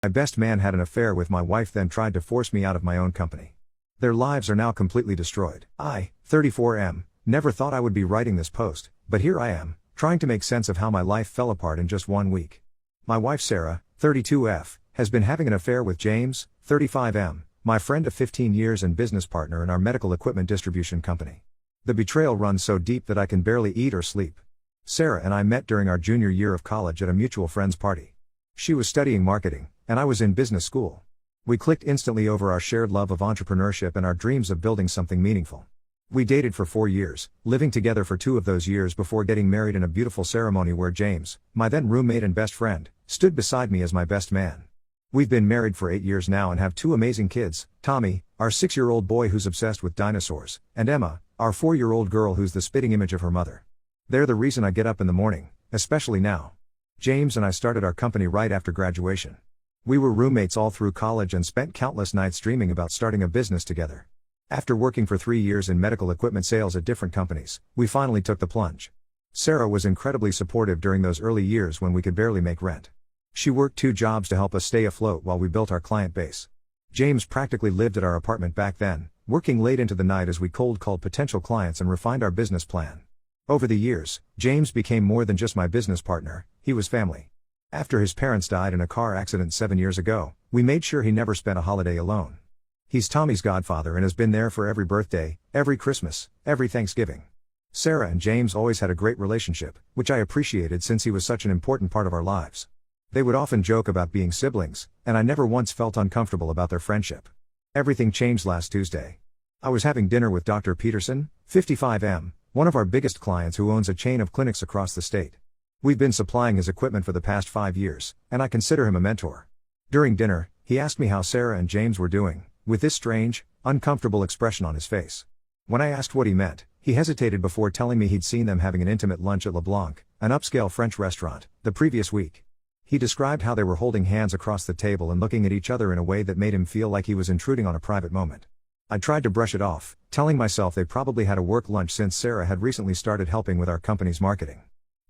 My best man had an affair with my wife, then tried to force me out of my own company. Their lives are now completely destroyed. I, 34M, never thought I would be writing this post, but here I am, trying to make sense of how my life fell apart in just 1 week. My wife Sarah, 32F, has been having an affair with James, 35M, my friend of 15 years and business partner in our medical equipment distribution company. The betrayal runs so deep that I can barely eat or sleep. Sarah and I met during our junior year of college at a mutual friend's party. She was studying marketing, and I was in business school. We clicked instantly over our shared love of entrepreneurship and our dreams of building something meaningful. We dated for 4 years, living together for 2 of those years before getting married in a beautiful ceremony where James, my then roommate and best friend, stood beside me as my best man. We've been married for 8 years now and have 2 amazing kids, Tommy, our 6-year-old boy who's obsessed with dinosaurs, and Emma, our 4-year-old girl who's the spitting image of her mother. They're the reason I get up in the morning, especially now. James and I started our company right after graduation. We were roommates all through college and spent countless nights dreaming about starting a business together. After working for 3 years in medical equipment sales at different companies, we finally took the plunge. Sarah was incredibly supportive during those early years when we could barely make rent. She worked 2 jobs to help us stay afloat while we built our client base. James practically lived at our apartment back then, working late into the night as we cold called potential clients and refined our business plan. Over the years, James became more than just my business partner, he was family. After his parents died in a car accident 7 years ago, we made sure he never spent a holiday alone. He's Tommy's godfather and has been there for every birthday, every Christmas, every Thanksgiving. Sarah and James always had a great relationship, which I appreciated since he was such an important part of our lives. They would often joke about being siblings, and I never once felt uncomfortable about their friendship. Everything changed last Tuesday. I was having dinner with Dr. Peterson, 55M, one of our biggest clients who owns a chain of clinics across the state. We've been supplying his equipment for the past 5 years, and I consider him a mentor. During dinner, he asked me how Sarah and James were doing, with this strange, uncomfortable expression on his face. When I asked what he meant, he hesitated before telling me he'd seen them having an intimate lunch at LeBlanc, an upscale French restaurant, the previous week. He described how they were holding hands across the table and looking at each other in a way that made him feel like he was intruding on a private moment. I tried to brush it off, telling myself they probably had a work lunch since Sarah had recently started helping with our company's marketing.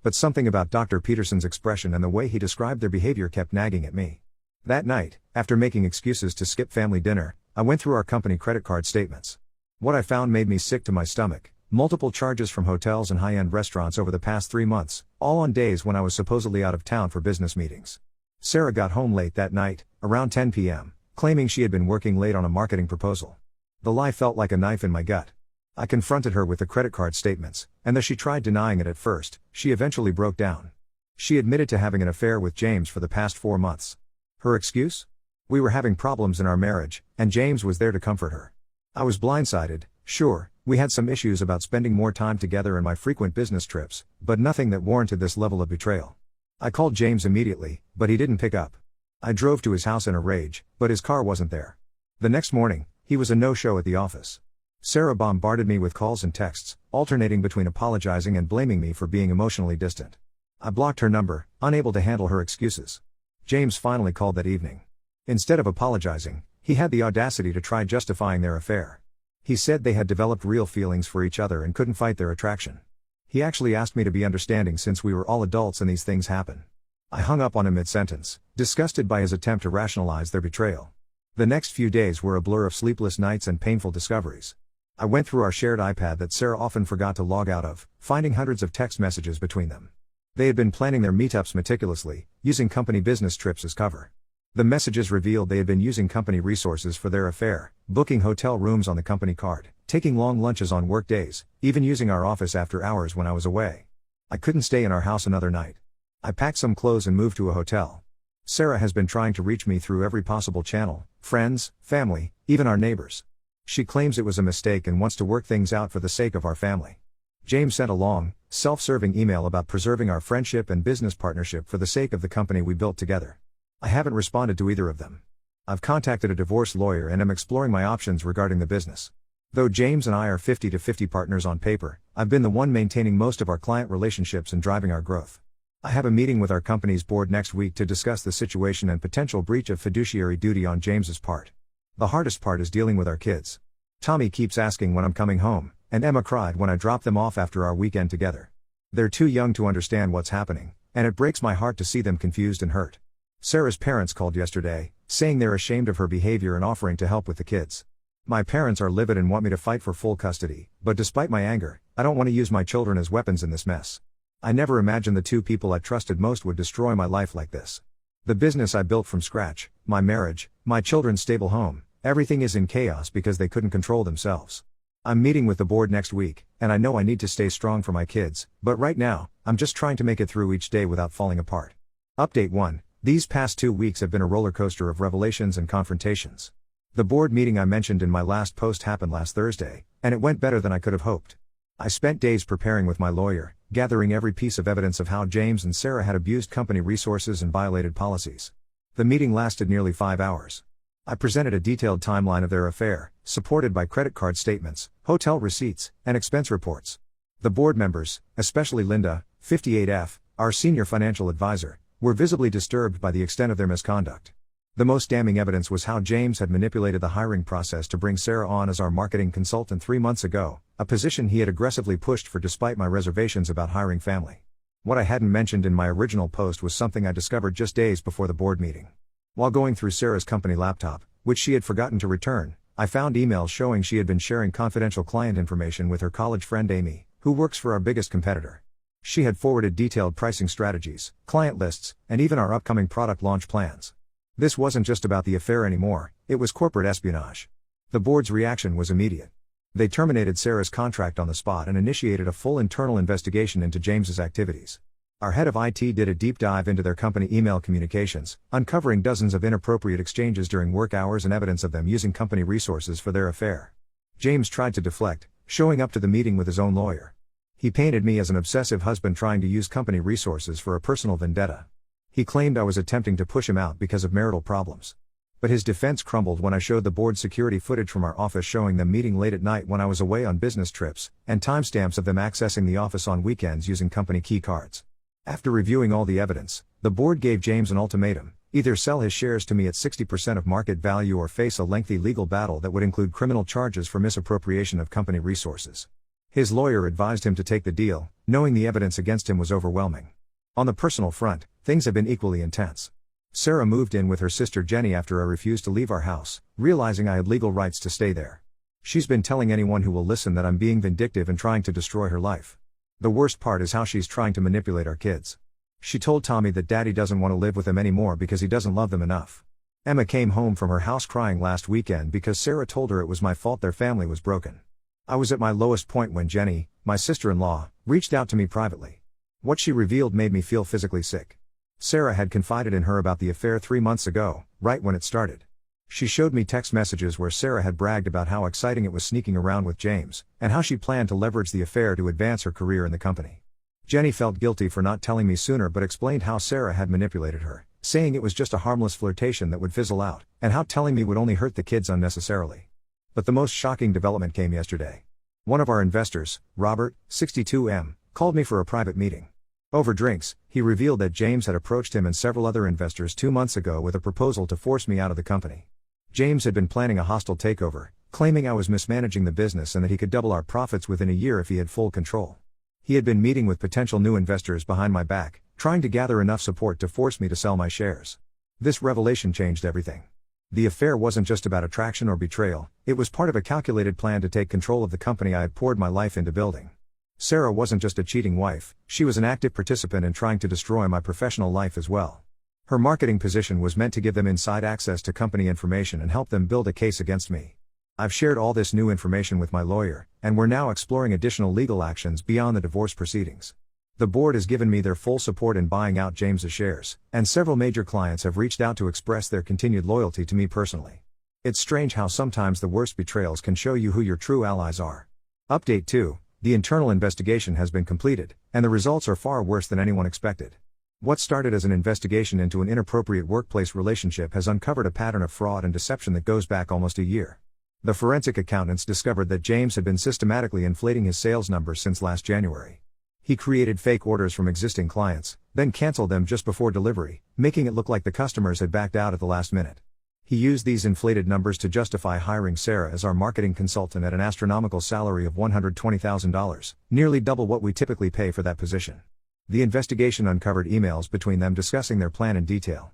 But something about Dr. Peterson's expression and the way he described their behavior kept nagging at me. That night, after making excuses to skip family dinner, I went through our company credit card statements. What I found made me sick to my stomach: multiple charges from hotels and high-end restaurants over the past 3 months, all on days when I was supposedly out of town for business meetings. Sarah got home late that night, around 10 p.m., claiming she had been working late on a marketing proposal. The lie felt like a knife in my gut. I confronted her with the credit card statements, and though she tried denying it at first, she eventually broke down. She admitted to having an affair with James for the past 4 months. Her excuse? We were having problems in our marriage, and James was there to comfort her. I was blindsided. Sure, we had some issues about spending more time together and my frequent business trips, but nothing that warranted this level of betrayal. I called James immediately, but he didn't pick up. I drove to his house in a rage, but his car wasn't there. The next morning, he was a no-show at the office. Sarah bombarded me with calls and texts, alternating between apologizing and blaming me for being emotionally distant. I blocked her number, unable to handle her excuses. James finally called that evening. Instead of apologizing, he had the audacity to try justifying their affair. He said they had developed real feelings for each other and couldn't fight their attraction. He actually asked me to be understanding since we were all adults and these things happen. I hung up on him mid-sentence, disgusted by his attempt to rationalize their betrayal. The next few days were a blur of sleepless nights and painful discoveries. I went through our shared iPad that Sarah often forgot to log out of, finding hundreds of text messages between them. They had been planning their meetups meticulously, using company business trips as cover. The messages revealed they had been using company resources for their affair, booking hotel rooms on the company card, taking long lunches on work days, even using our office after hours when I was away. I couldn't stay in our house another night. I packed some clothes and moved to a hotel. Sarah has been trying to reach me through every possible channel: friends, family, even our neighbors. She claims it was a mistake and wants to work things out for the sake of our family. James sent a long, self-serving email about preserving our friendship and business partnership for the sake of the company we built together. I haven't responded to either of them. I've contacted a divorce lawyer and am exploring my options regarding the business. Though James and I are 50-50 partners on paper, I've been the one maintaining most of our client relationships and driving our growth. I have a meeting with our company's board next week to discuss the situation and potential breach of fiduciary duty on James's part. The hardest part is dealing with our kids. Tommy keeps asking when I'm coming home, and Emma cried when I dropped them off after our weekend together. They're too young to understand what's happening, and it breaks my heart to see them confused and hurt. Sarah's parents called yesterday, saying they're ashamed of her behavior and offering to help with the kids. My parents are livid and want me to fight for full custody, but despite my anger, I don't want to use my children as weapons in this mess. I never imagined the two people I trusted most would destroy my life like this. The business I built from scratch, my marriage, my children's stable home, everything is in chaos because they couldn't control themselves. I'm meeting with the board next week, and I know I need to stay strong for my kids, but right now, I'm just trying to make it through each day without falling apart. Update 1. These past 2 weeks have been a roller coaster of revelations and confrontations. The board meeting I mentioned in my last post happened last Thursday, and it went better than I could have hoped. I spent days preparing with my lawyer, gathering every piece of evidence of how James and Sarah had abused company resources and violated policies. The meeting lasted nearly 5 hours. I presented a detailed timeline of their affair, supported by credit card statements, hotel receipts, and expense reports. The board members, especially Linda, 58F, our senior financial advisor, were visibly disturbed by the extent of their misconduct. The most damning evidence was how James had manipulated the hiring process to bring Sarah on as our marketing consultant 3 months ago, a position he had aggressively pushed for despite my reservations about hiring family. What I hadn't mentioned in my original post was something I discovered just days before the board meeting. While going through Sarah's company laptop, which she had forgotten to return, I found emails showing she had been sharing confidential client information with her college friend Amy, who works for our biggest competitor. She had forwarded detailed pricing strategies, client lists, and even our upcoming product launch plans. This wasn't just about the affair anymore, it was corporate espionage. The board's reaction was immediate. They terminated Sarah's contract on the spot and initiated a full internal investigation into James's activities. Our head of IT did a deep dive into their company email communications, uncovering dozens of inappropriate exchanges during work hours and evidence of them using company resources for their affair. James tried to deflect, showing up to the meeting with his own lawyer. He painted me as an obsessive husband trying to use company resources for a personal vendetta. He claimed I was attempting to push him out because of marital problems. But his defense crumbled when I showed the board security footage from our office showing them meeting late at night when I was away on business trips, and timestamps of them accessing the office on weekends using company key cards. After reviewing all the evidence, the board gave James an ultimatum: either sell his shares to me at 60% of market value or face a lengthy legal battle that would include criminal charges for misappropriation of company resources. His lawyer advised him to take the deal, knowing the evidence against him was overwhelming. On the personal front, things have been equally intense. Sarah moved in with her sister Jenny after I refused to leave our house, realizing I had legal rights to stay there. She's been telling anyone who will listen that I'm being vindictive and trying to destroy her life. The worst part is how she's trying to manipulate our kids. She told Tommy that Daddy doesn't want to live with them anymore because he doesn't love them enough. Emma came home from her house crying last weekend because Sarah told her it was my fault their family was broken. I was at my lowest point when Jenny, my sister-in-law, reached out to me privately. What she revealed made me feel physically sick. Sarah had confided in her about the affair 3 months ago, right when it started. She showed me text messages where Sarah had bragged about how exciting it was sneaking around with James, and how she planned to leverage the affair to advance her career in the company. Jenny felt guilty for not telling me sooner but explained how Sarah had manipulated her, saying it was just a harmless flirtation that would fizzle out, and how telling me would only hurt the kids unnecessarily. But the most shocking development came yesterday. One of our investors, Robert, 62M, called me for a private meeting. Over drinks, he revealed that James had approached him and several other investors 2 months ago with a proposal to force me out of the company. James had been planning a hostile takeover, claiming I was mismanaging the business and that he could double our profits within a year if he had full control. He had been meeting with potential new investors behind my back, trying to gather enough support to force me to sell my shares. This revelation changed everything. The affair wasn't just about attraction or betrayal, it was part of a calculated plan to take control of the company I had poured my life into building. Sarah wasn't just a cheating wife, she was an active participant in trying to destroy my professional life as well. Her marketing position was meant to give them inside access to company information and help them build a case against me. I've shared all this new information with my lawyer, and we're now exploring additional legal actions beyond the divorce proceedings. The board has given me their full support in buying out James's shares, and several major clients have reached out to express their continued loyalty to me personally. It's strange how sometimes the worst betrayals can show you who your true allies are. Update 2. The internal investigation has been completed, and the results are far worse than anyone expected. What started as an investigation into an inappropriate workplace relationship has uncovered a pattern of fraud and deception that goes back almost a year. The forensic accountants discovered that James had been systematically inflating his sales numbers since last January. He created fake orders from existing clients, then canceled them just before delivery, making it look like the customers had backed out at the last minute. He used these inflated numbers to justify hiring Sarah as our marketing consultant at an astronomical salary of $120,000, nearly double what we typically pay for that position. The investigation uncovered emails between them discussing their plan in detail.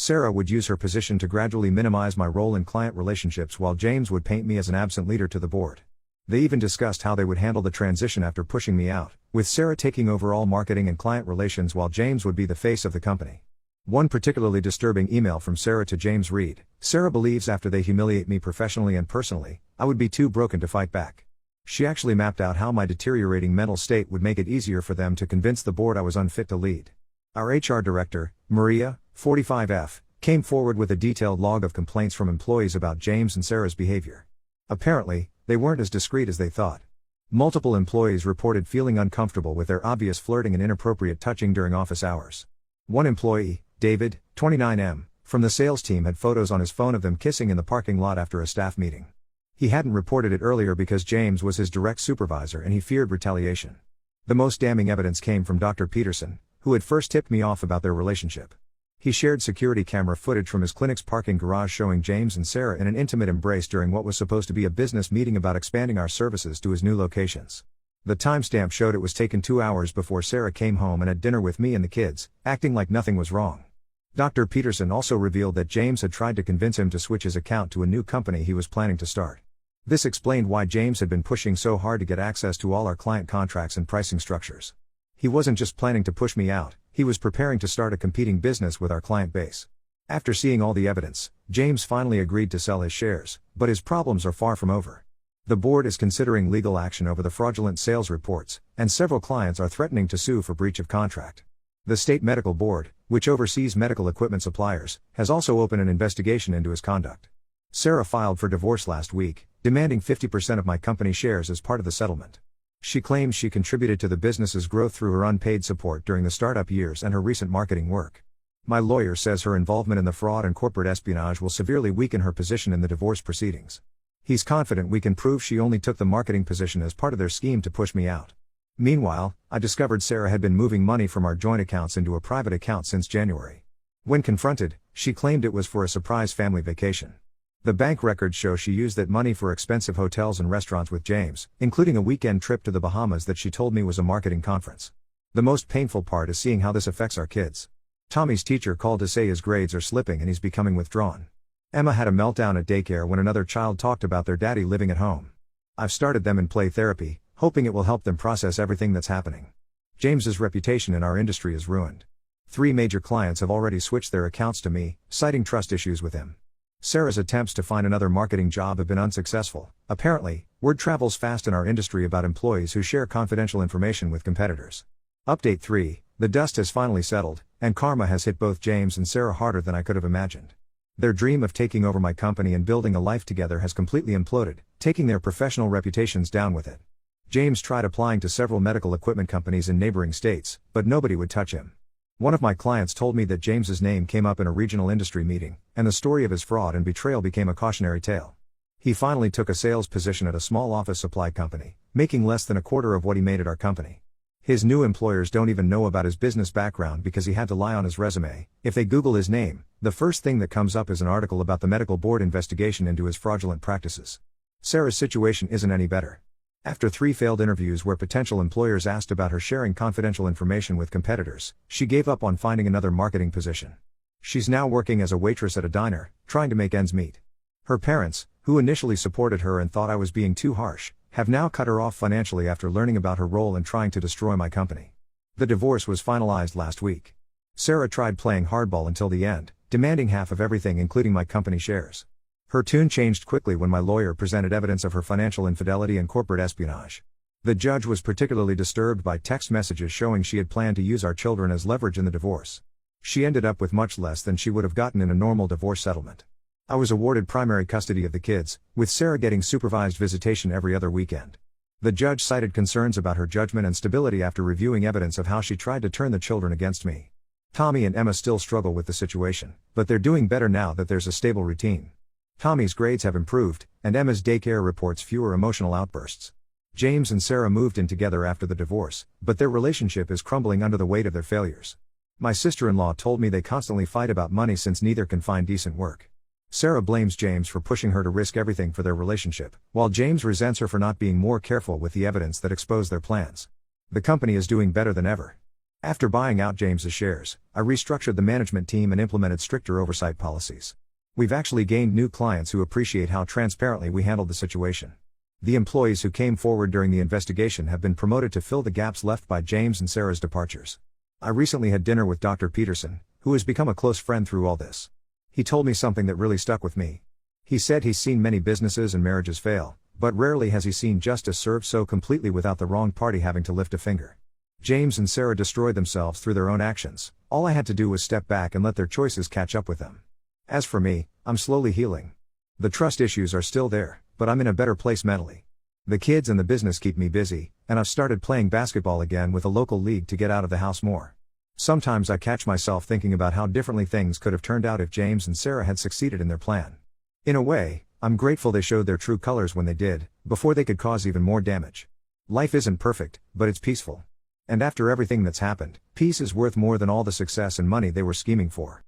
Sarah would use her position to gradually minimize my role in client relationships while James would paint me as an absent leader to the board. They even discussed how they would handle the transition after pushing me out, with Sarah taking over all marketing and client relations while James would be the face of the company. One particularly disturbing email from Sarah to James read, "Sarah believes after they humiliate me professionally and personally, I would be too broken to fight back." She actually mapped out how my deteriorating mental state would make it easier for them to convince the board I was unfit to lead. Our HR director, Maria, 45F, came forward with a detailed log of complaints from employees about James and Sarah's behavior. Apparently, they weren't as discreet as they thought. Multiple employees reported feeling uncomfortable with their obvious flirting and inappropriate touching during office hours. One employee, David, 29M, from the sales team had photos on his phone of them kissing in the parking lot after a staff meeting. He hadn't reported it earlier because James was his direct supervisor and he feared retaliation. The most damning evidence came from Dr. Peterson, who had first tipped me off about their relationship. He shared security camera footage from his clinic's parking garage showing James and Sarah in an intimate embrace during what was supposed to be a business meeting about expanding our services to his new locations. The timestamp showed it was taken 2 hours before Sarah came home and had dinner with me and the kids, acting like nothing was wrong. Dr. Peterson also revealed that James had tried to convince him to switch his account to a new company he was planning to start. This explained why James had been pushing so hard to get access to all our client contracts and pricing structures. He wasn't just planning to push me out, he was preparing to start a competing business with our client base. After seeing all the evidence, James finally agreed to sell his shares, but his problems are far from over. The board is considering legal action over the fraudulent sales reports, and several clients are threatening to sue for breach of contract. The State Medical Board, which oversees medical equipment suppliers, has also opened an investigation into his conduct. Sarah filed for divorce last week, demanding 50% of my company shares as part of the settlement. She claims she contributed to the business's growth through her unpaid support during the startup years and her recent marketing work. My lawyer says her involvement in the fraud and corporate espionage will severely weaken her position in the divorce proceedings. He's confident we can prove she only took the marketing position as part of their scheme to push me out. Meanwhile, I discovered Sarah had been moving money from our joint accounts into a private account since January. When confronted, she claimed it was for a surprise family vacation. The bank records show she used that money for expensive hotels and restaurants with James, including a weekend trip to the Bahamas that she told me was a marketing conference. The most painful part is seeing how this affects our kids. Tommy's teacher called to say his grades are slipping and he's becoming withdrawn. Emma had a meltdown at daycare when another child talked about their daddy living at home. I've started them in play therapy, hoping it will help them process everything that's happening. James's reputation in our industry is ruined. 3 major clients have already switched their accounts to me, citing trust issues with him. Sarah's attempts to find another marketing job have been unsuccessful. Apparently, word travels fast in our industry about employees who share confidential information with competitors. Update 3, the dust has finally settled, and karma has hit both James and Sarah harder than I could have imagined. Their dream of taking over my company and building a life together has completely imploded, taking their professional reputations down with it. James tried applying to several medical equipment companies in neighboring states, but nobody would touch him. One of my clients told me that James's name came up in a regional industry meeting, and the story of his fraud and betrayal became a cautionary tale. He finally took a sales position at a small office supply company, making less than a quarter of what he made at our company. His new employers don't even know about his business background because he had to lie on his resume. If they Google his name, the first thing that comes up is an article about the medical board investigation into his fraudulent practices. Sarah's situation isn't any better. After 3 failed interviews where potential employers asked about her sharing confidential information with competitors, she gave up on finding another marketing position. She's now working as a waitress at a diner, trying to make ends meet. Her parents, who initially supported her and thought I was being too harsh, have now cut her off financially after learning about her role in trying to destroy my company. The divorce was finalized last week. Sarah tried playing hardball until the end, demanding half of everything including my company shares. Her tune changed quickly when my lawyer presented evidence of her financial infidelity and corporate espionage. The judge was particularly disturbed by text messages showing she had planned to use our children as leverage in the divorce. She ended up with much less than she would have gotten in a normal divorce settlement. I was awarded primary custody of the kids, with Sarah getting supervised visitation every other weekend. The judge cited concerns about her judgment and stability after reviewing evidence of how she tried to turn the children against me. Tommy and Emma still struggle with the situation, but they're doing better now that there's a stable routine. Tommy's grades have improved, and Emma's daycare reports fewer emotional outbursts. James and Sarah moved in together after the divorce, but their relationship is crumbling under the weight of their failures. My sister-in-law told me they constantly fight about money since neither can find decent work. Sarah blames James for pushing her to risk everything for their relationship, while James resents her for not being more careful with the evidence that exposed their plans. The company is doing better than ever. After buying out James's shares, I restructured the management team and implemented stricter oversight policies. We've actually gained new clients who appreciate how transparently we handled the situation. The employees who came forward during the investigation have been promoted to fill the gaps left by James and Sarah's departures. I recently had dinner with Dr. Peterson, who has become a close friend through all this. He told me something that really stuck with me. He said he's seen many businesses and marriages fail, but rarely has he seen justice served so completely without the wrong party having to lift a finger. James and Sarah destroyed themselves through their own actions. All I had to do was step back and let their choices catch up with them. As for me, I'm slowly healing. The trust issues are still there, but I'm in a better place mentally. The kids and the business keep me busy, and I've started playing basketball again with a local league to get out of the house more. Sometimes I catch myself thinking about how differently things could have turned out if James and Sarah had succeeded in their plan. In a way, I'm grateful they showed their true colors when they did, before they could cause even more damage. Life isn't perfect, but it's peaceful. And after everything that's happened, peace is worth more than all the success and money they were scheming for.